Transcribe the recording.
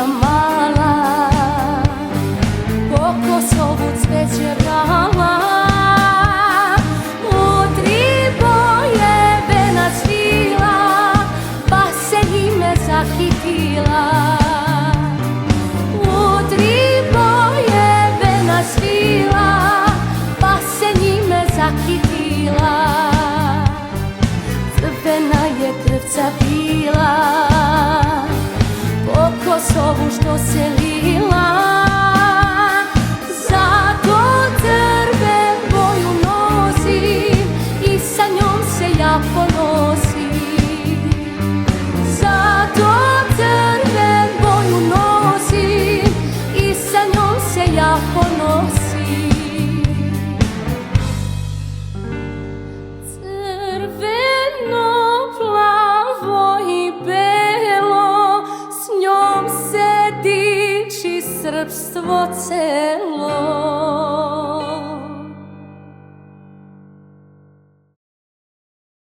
djevojka mala, po Kosovu cveće brala, u 3 boje venac svila, pa se njime zakitila. U 3 boje venac svila, pa se njime zakitila. Crvena je krvca bila, po Kosovu što se lila, zato crven boju nosim i sa njom se ja ponosim. Zato crven boju nosim i sa njom se ja ponosim. Crveno, plavo i belo, s njom se diči srpstvo celo.